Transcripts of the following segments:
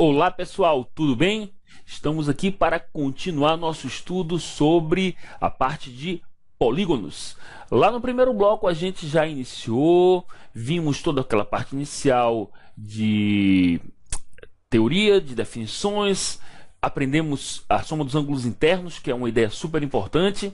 Olá pessoal, tudo bem? Estamos aqui para continuar nosso estudo sobre a parte de polígonos. Lá no primeiro bloco a gente já iniciou, vimos toda aquela parte inicial de teoria, de definições, aprendemos a soma dos ângulos internos, que é uma ideia super importante,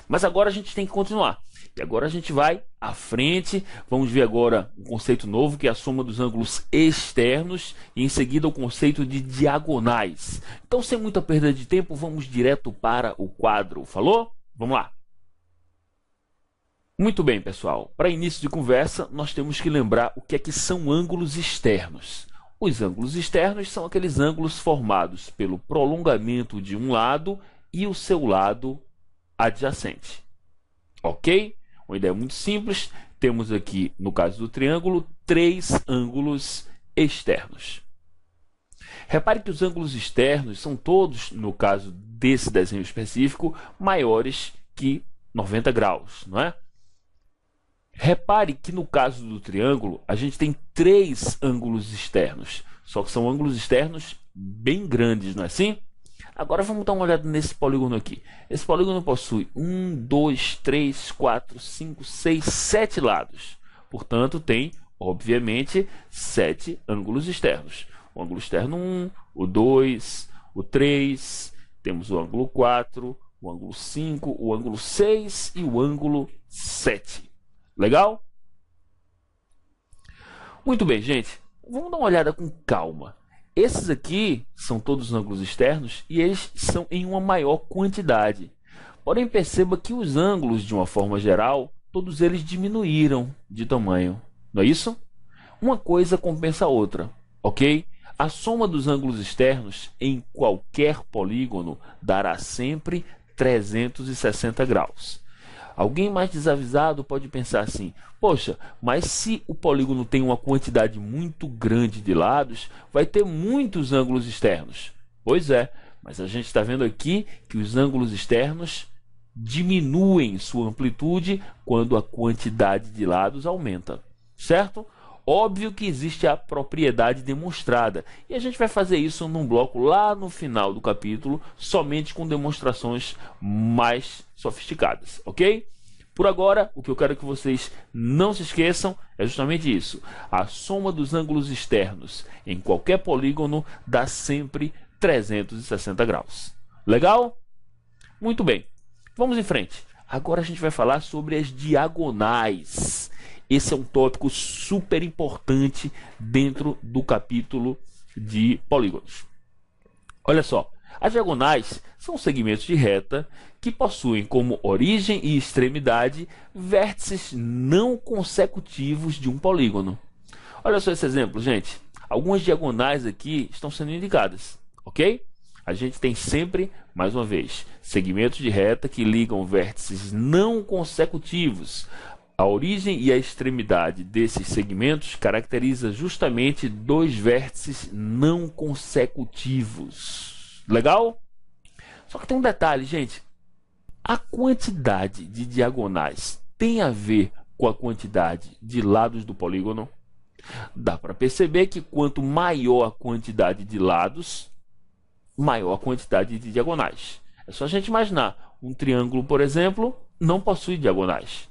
mas agora a gente tem que continuar. E agora a gente vai à frente, vamos ver agora um conceito novo, que é a soma dos ângulos externos, e em seguida o conceito de diagonais. Então, sem muita perda de tempo, vamos direto para o quadro. Falou? Vamos lá! Muito bem, pessoal. Para início de conversa, nós temos que lembrar o que é que são ângulos externos. Os ângulos externos são aqueles ângulos formados pelo prolongamento de um lado e o seu lado adjacente. Ok? Uma ideia muito simples. Temos aqui, no caso do triângulo, três ângulos externos. Repare que os ângulos externos são todos, no caso desse desenho específico, maiores que 90 graus, não é? Repare que no caso do triângulo, a gente tem três ângulos externos, só que são ângulos externos bem grandes, não é assim? Agora vamos dar uma olhada nesse polígono aqui. Esse polígono possui 1, 2, 3, 4, 5, 6, 7 lados. Portanto, tem, obviamente, 7 ângulos externos. O ângulo externo 1, o 2, o 3, temos o ângulo 4, o ângulo 5, o ângulo 6 e o ângulo 7. Legal? Muito bem, gente. Vamos dar uma olhada com calma. Esses aqui são todos ângulos externos e eles são em uma maior quantidade. Porém, perceba que os ângulos, de uma forma geral, todos eles diminuíram de tamanho. Não é isso? Uma coisa compensa a outra, ok? A soma dos ângulos externos em qualquer polígono dará sempre 360 graus. Alguém mais desavisado pode pensar assim: poxa, mas se o polígono tem uma quantidade muito grande de lados, vai ter muitos ângulos externos. Pois é, mas a gente está vendo aqui que os ângulos externos diminuem sua amplitude quando a quantidade de lados aumenta, certo? Óbvio que existe a propriedade demonstrada, e a gente vai fazer isso num bloco lá no final do capítulo, somente com demonstrações mais sofisticadas, ok? Por agora, o que eu quero que vocês não se esqueçam é justamente isso. A soma dos ângulos externos em qualquer polígono dá sempre 360 graus. Legal? Muito bem. Vamos em frente. Agora a gente vai falar sobre as diagonais. Esse é um tópico super importante dentro do capítulo de polígonos. Olha só, as diagonais são segmentos de reta que possuem como origem e extremidade vértices não consecutivos de um polígono. Olha só esse exemplo, gente. Algumas diagonais aqui estão sendo indicadas, ok? A gente tem sempre, mais uma vez, segmentos de reta que ligam vértices não consecutivos. A origem e a extremidade desses segmentos caracteriza justamente dois vértices não consecutivos. Legal? Só que tem um detalhe, gente. A quantidade de diagonais tem a ver com a quantidade de lados do polígono? Dá para perceber que quanto maior a quantidade de lados, maior a quantidade de diagonais. É só a gente imaginar. Um triângulo, por exemplo, não possui diagonais.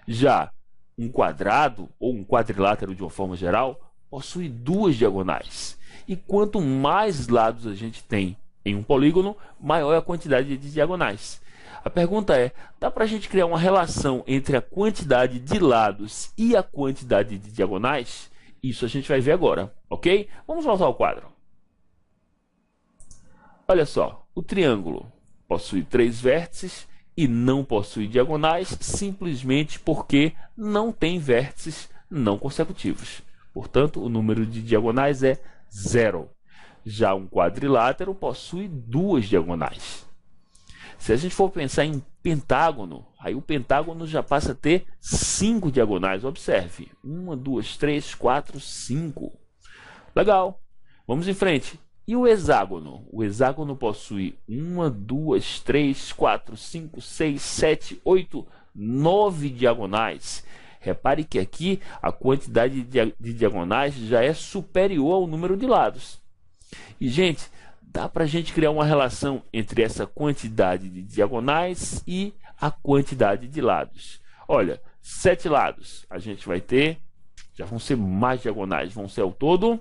Já um quadrado, ou um quadrilátero de uma forma geral, possui duas diagonais. E quanto mais lados a gente tem em um polígono, maior é a quantidade de diagonais. A pergunta é, dá para a gente criar uma relação entre a quantidade de lados e a quantidade de diagonais? Isso a gente vai ver agora, ok? Vamos voltar ao quadro. Olha só, o triângulo possui três vértices e não possui diagonais simplesmente porque não tem vértices não consecutivos. Portanto, o número de diagonais é 0. Já um quadrilátero possui duas diagonais. Se a gente for pensar em pentágono, aí o pentágono já passa a ter 5 diagonais. Observe, 1, 2, 3, 4, 5. Legal, vamos em frente. E o hexágono? O hexágono possui 1, 2, 3, 4, 5, 6, 7, 8, 9 diagonais. Repare que aqui a quantidade de diagonais já é superior ao número de lados. E, gente, dá para a gente criar uma relação entre essa quantidade de diagonais e a quantidade de lados. Olha, 7 lados, a gente vai ter, já vão ser mais diagonais, vão ser ao todo,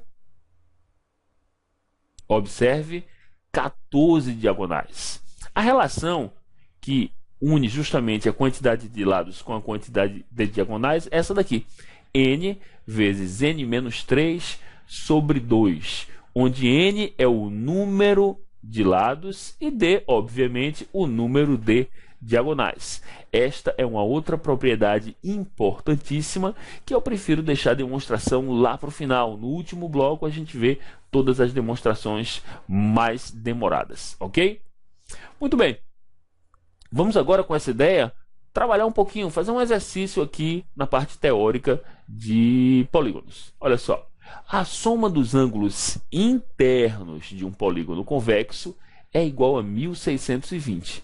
observe, 14 diagonais. A relação que une justamente a quantidade de lados com a quantidade de diagonais é essa daqui. N vezes n menos 3 sobre 2, onde n é o número de lados e d, obviamente, o número de diagonais. Esta é uma outra propriedade importantíssima que eu prefiro deixar a demonstração lá para o final. No último bloco a gente vê todas as demonstrações mais demoradas, ok? Muito bem. Vamos agora, com essa ideia, trabalhar um pouquinho, fazer um exercício aqui na parte teórica de polígonos. Olha só, a soma dos ângulos internos de um polígono convexo é igual a 1620.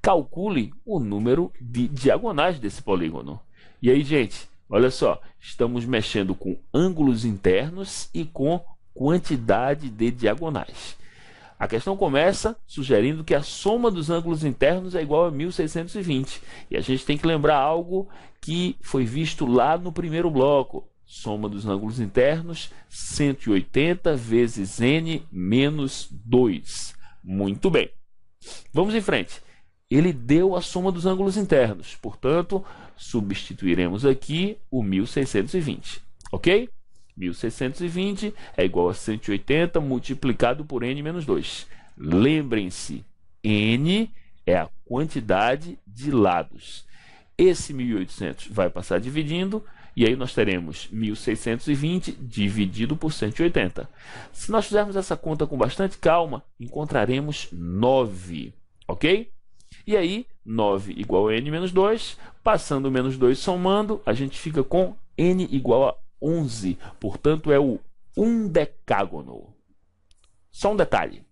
Calcule o número de diagonais desse polígono. E aí, gente, olha só, estamos mexendo com ângulos internos e com quantidade de diagonais. A questão começa sugerindo que a soma dos ângulos internos é igual a 1620. E a gente tem que lembrar algo que foi visto lá no primeiro bloco. Soma dos ângulos internos, 180 vezes n menos 2. Muito bem. Vamos em frente. Ele deu a soma dos ângulos internos. Portanto, substituiremos aqui o 1620. Ok? 1620 é igual a 180 multiplicado por n menos 2. Lembrem-se, n é a quantidade de lados. Esse 1800 vai passar dividindo, e aí nós teremos 1620 dividido por 180. Se nós fizermos essa conta com bastante calma, encontraremos 9, ok? E aí, 9 igual a n menos 2, passando o menos 2 somando, a gente fica com n igual a 11, portanto é o undecágono. Só um detalhe.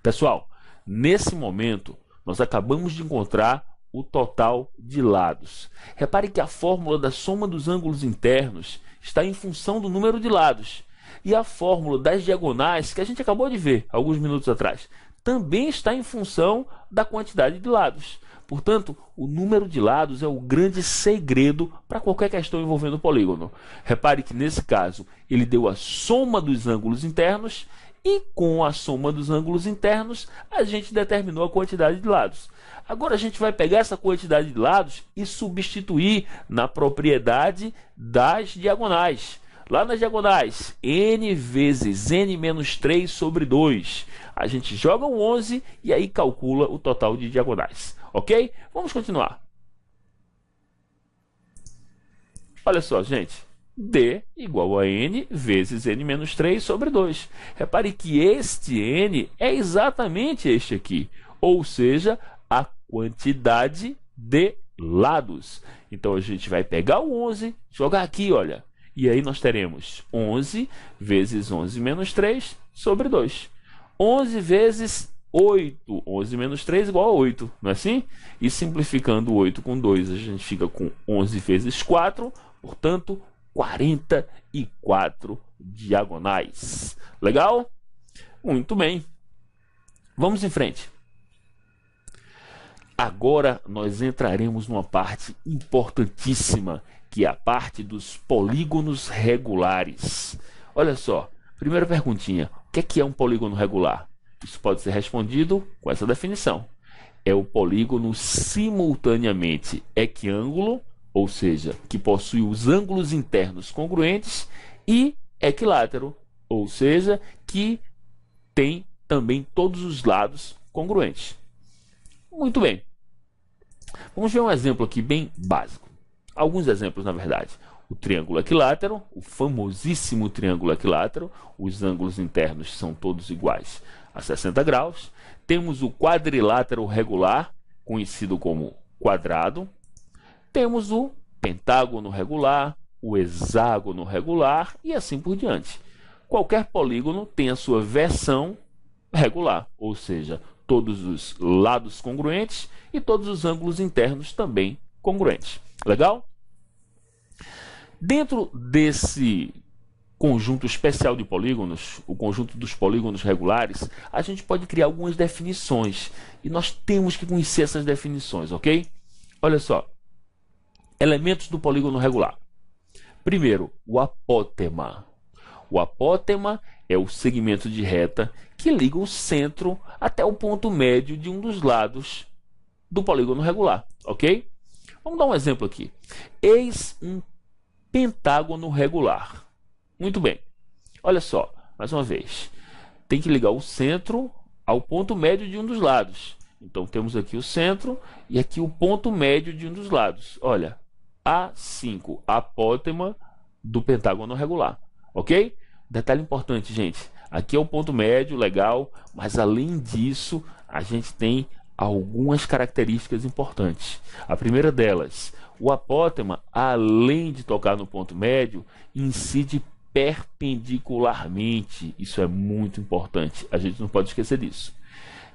Pessoal, nesse momento, nós acabamos de encontrar o total de lados. Repare que a fórmula da soma dos ângulos internos está em função do número de lados. E a fórmula das diagonais, que a gente acabou de ver alguns minutos atrás, também está em função da quantidade de lados. Portanto, o número de lados é o grande segredo para qualquer questão envolvendo o polígono. Repare que, nesse caso, ele deu a soma dos ângulos internos e, com a soma dos ângulos internos, a gente determinou a quantidade de lados. Agora, a gente vai pegar essa quantidade de lados e substituir na propriedade das diagonais. Lá nas diagonais, n vezes n menos 3 sobre 2. A gente joga um 11 e aí calcula o total de diagonais. Ok? Vamos continuar. Olha só, gente. D igual a n vezes n menos 3 sobre 2. Repare que este n é exatamente este aqui. Ou seja, a quantidade de lados. Então, a gente vai pegar o 11, jogar aqui, olha. E aí nós teremos 11 vezes 11 menos 3 sobre 2. 11 vezes 8. 11 menos 3 igual a 8, não é assim? E simplificando 8 com 2, a gente fica com 11 vezes 4, portanto, 44 diagonais. Legal? Muito bem. Vamos em frente. Agora nós entraremos numa parte importantíssima, que é a parte dos polígonos regulares. Olha só, primeira perguntinha, o que é um polígono regular? Isso pode ser respondido com essa definição. É o polígono simultaneamente equiângulo, ou seja, que possui os ângulos internos congruentes, e equilátero, ou seja, que tem também todos os lados congruentes. Muito bem. Vamos ver um exemplo aqui bem básico. Alguns exemplos, na verdade. O triângulo equilátero, o famosíssimo triângulo equilátero, os ângulos internos são todos iguais a 60 graus. Temos o quadrilátero regular, conhecido como quadrado. Temos o pentágono regular, o hexágono regular e assim por diante. Qualquer polígono tem a sua versão regular, ou seja, todos os lados congruentes e todos os ângulos internos também congruentes. Legal? Dentro desse conjunto especial de polígonos, o conjunto dos polígonos regulares, a gente pode criar algumas definições. E nós temos que conhecer essas definições, ok? Olha só. Elementos do polígono regular. Primeiro, o apótema. O apótema é o segmento de reta que liga o centro até o ponto médio de um dos lados do polígono regular, ok? Vamos dar um exemplo aqui. Eis um pentágono regular. Muito bem. Olha só, mais uma vez. Tem que ligar o centro ao ponto médio de um dos lados. Então temos aqui o centro e aqui o ponto médio de um dos lados. Olha, A5, apótema do pentágono regular. Ok? Detalhe importante, gente. Aqui é o ponto médio, legal, mas além disso, a gente tem algumas características importantes. A primeira delas, o apótema, além de tocar no ponto médio, incide perpendicularmente. Isso é muito importante. A gente não pode esquecer disso.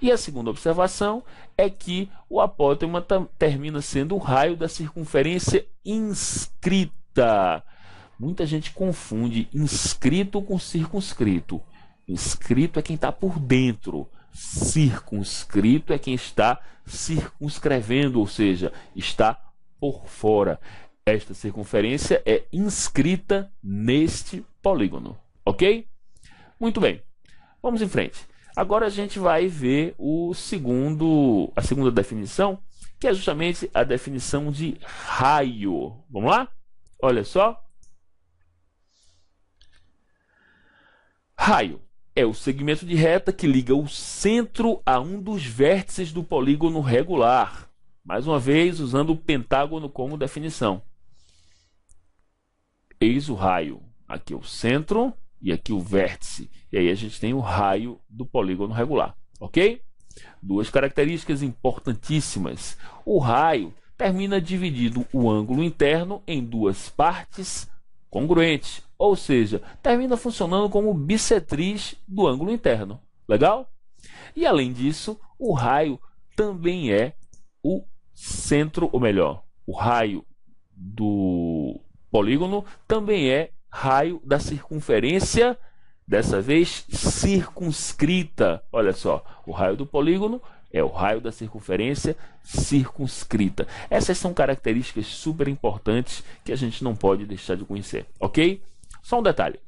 E a segunda observação é que o apótema termina sendo o raio da circunferência inscrita. Muita gente confunde inscrito com circunscrito. Inscrito é quem está por dentro. Circunscrito é quem está circunscrevendo, ou seja, está por fora. Esta circunferência é inscrita neste polígono, ok? Muito bem, vamos em frente. Agora a gente vai ver a segunda definição, que é justamente a definição de raio. Vamos lá? Olha só. Raio é o segmento de reta que liga o centro a um dos vértices do polígono regular. Mais uma vez, usando o pentágono como definição. Eis o raio. Aqui é o centro e aqui o vértice. E aí a gente tem o raio do polígono regular. Ok? Duas características importantíssimas. O raio termina dividindo o ângulo interno em duas partes congruentes. Ou seja, termina funcionando como bissetriz do ângulo interno. Legal? E além disso, o raio também é o centro, ou melhor, o raio do polígono também é raio da circunferência, dessa vez circunscrita. Olha só, o raio do polígono é o raio da circunferência circunscrita. Essas são características super importantes que a gente não pode deixar de conhecer, ok? Só um detalhe.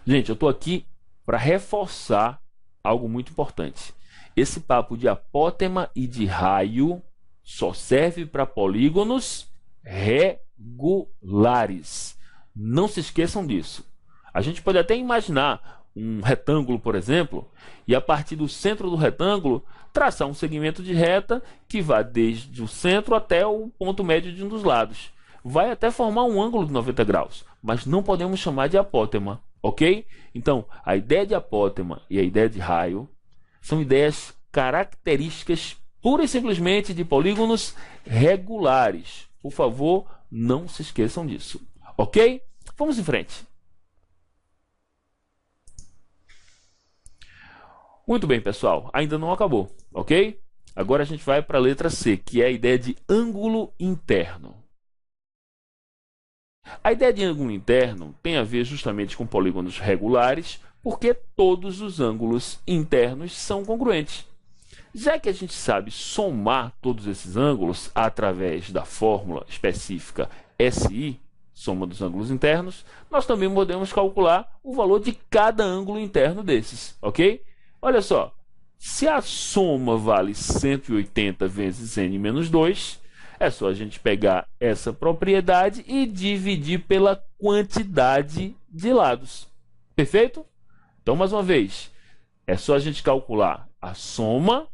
Gente, eu estou aqui para reforçar algo muito importante. Esse papo de apótema e de raio só serve para polígonos regulares. Não se esqueçam disso. A gente pode até imaginar um retângulo, por exemplo, e a partir do centro do retângulo traçar um segmento de reta que vá desde o centro até o ponto médio de um dos lados. Vai até formar um ângulo de 90 graus, mas não podemos chamar de apótema, ok? Então, a ideia de apótema e a ideia de raio são ideias características pura e simplesmente de polígonos regulares. Por favor, não se esqueçam disso, ok? Vamos em frente. Muito bem, pessoal, ainda não acabou, ok? Agora a gente vai para a letra C, que é a ideia de ângulo interno. A ideia de ângulo interno tem a ver justamente com polígonos regulares, porque todos os ângulos internos são congruentes. Já que a gente sabe somar todos esses ângulos através da fórmula específica SI, soma dos ângulos internos, nós também podemos calcular o valor de cada ângulo interno desses, ok? Olha só, se a soma vale 180 vezes n menos 2, é só a gente pegar essa propriedade e dividir pela quantidade de lados. Perfeito? Então, mais uma vez, é só a gente calcular a soma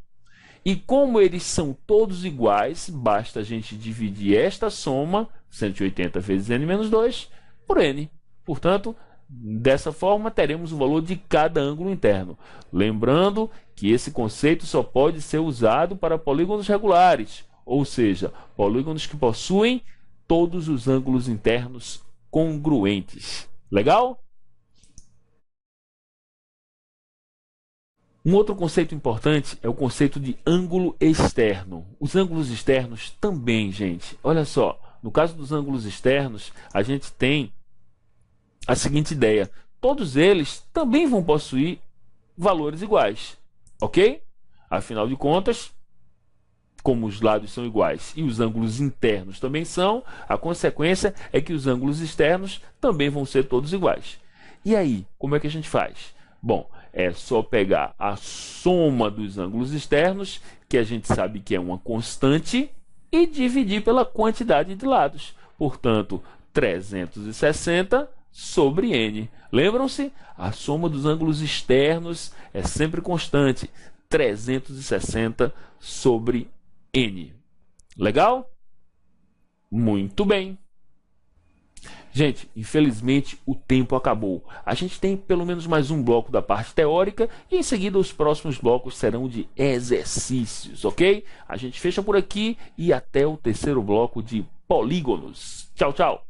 e como eles são todos iguais, basta a gente dividir esta soma, 180 vezes n menos 2, por n. Portanto, dessa forma, teremos o valor de cada ângulo interno. Lembrando que esse conceito só pode ser usado para polígonos regulares, ou seja, polígonos que possuem todos os ângulos internos congruentes. Legal? Um outro conceito importante é o conceito de ângulo externo. Os ângulos externos também, gente. Olha só, no caso dos ângulos externos, a gente tem a seguinte ideia: todos eles também vão possuir valores iguais, ok? Afinal de contas, como os lados são iguais e os ângulos internos também são, a consequência é que os ângulos externos também vão ser todos iguais. E aí, como é que a gente faz? Bom, é só pegar a soma dos ângulos externos, que a gente sabe que é uma constante, e dividir pela quantidade de lados. Portanto, 360 sobre n. Lembram-se? A soma dos ângulos externos é sempre constante. 360 sobre n. Legal? Muito bem. Gente, infelizmente o tempo acabou. A gente tem pelo menos mais um bloco da parte teórica e em seguida os próximos blocos serão de exercícios, ok? A gente fecha por aqui e até o terceiro bloco de polígonos. Tchau, tchau!